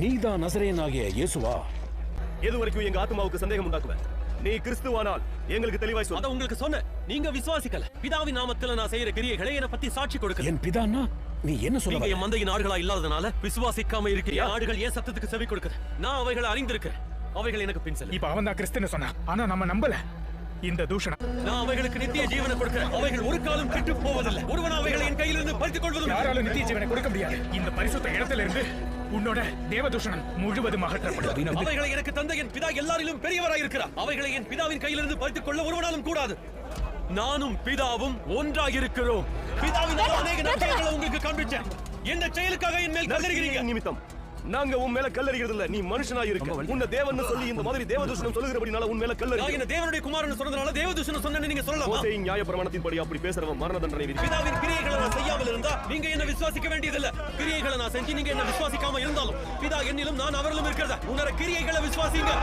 நீதான் நசரேயனாகிய இயேசுவா? எது வரைக்கும் எங்க ஆத்மாவுக்கு சந்தேகம் உண்டாக்குவ? நீ கிறிஸ்துவானால் எங்களுக்கு தெளிவாய் சொல்ல. அத உங்களுக்கு சொன்ன, நீங்க விசுவாசிக்கல. பிதாவின் நாமத்துல நான் செய்யற கிரியைகளை என்ன பத்தி சாட்சி கொடுக்க. என் பிதான்னா நீ என்ன சொல்ல? நீங்க என் மந்தையின் ஆடுகளா இல்லாதனால விசுவாசிக்காம இருக்கிற ஆடுகள் ஏன் சத்தத்துக்கு செவி கொடுக்குது? நான் அவைகளை அறிந்திருக்கிறேன். அவைகள் எனக்கு பின் செல்லும். இப்ப அவன் தான் கிறிஸ்துன்னு சொன்னா, ஆனா நம்ம நம்பல. இந்த தூஷணம் நான் அவைகளுக்கு நித்திய ஜீவனை கொடுக்கிறேன். அவைகள் ஒரு காலம் கெட்டு போவதில்லை. ஒருவன் அவைகளை என் கையிலிருந்து பறித்துக் கொள்வதும் யாராலும் நித்திய ஜீவனை கொடுக்க முடியாது. இந்த பரிசுத்த இடத்துல இருந்து உன்னோட தேவதூஷணம் முழுவதும் அகற்றப்படும். அவைகளை எனக்கு தந்த என் பிதா எல்லாரிலும் பெரியவராய் இருக்கிறார். அவைகளை என் பிதாவின் கையிலிருந்து பறித்துக் கொள்ள ஒருவனாலும் கூடாது. நானும் பிதாவும் ஒன்றாக இருக்கிறோம். பிதாவின் அநேக நற்செயல்களை உங்களுக்கு காண்பிச்சேன். எந்த செயலுக்காக என் மேல் கல்லறிகிறீங்க? நிமித்தம் நாங்க உன் மேல கல்லறிகிறது இல்ல. நீ மனுஷனா இருக்க. உன்னை தேவன்னு சொல்லி இந்த மாதிரி தேவதூஷணம் சொல்லுகிறபடினால உன் மேல கல்லறி. நான் என்ன தேவனுடைய குமாரன் சொன்னதனால தேவதூஷணம் சொன்னேன்னு நீங்க சொல்லலாமா? மோசேயின் நியாயப்பிரமாணத்தின்படி அப்படி பேசுறவன் மரண தண்டனை விதி. பிதாவின் கிரியைகளை நான் செய்யாமல் இருந்தா நீங்க என்ன விசுவாசிக்க வேண்டியதில்லை. கிரியைகளை நான் செஞ்சு நீங்க என்ன விசுவாசிக்காம இருந்தாலும் பிதா என்னிலும் நான் அவரிலும் இருக்கிறதா. உன்னோட கிரியைகளை விசுவாசிங்க.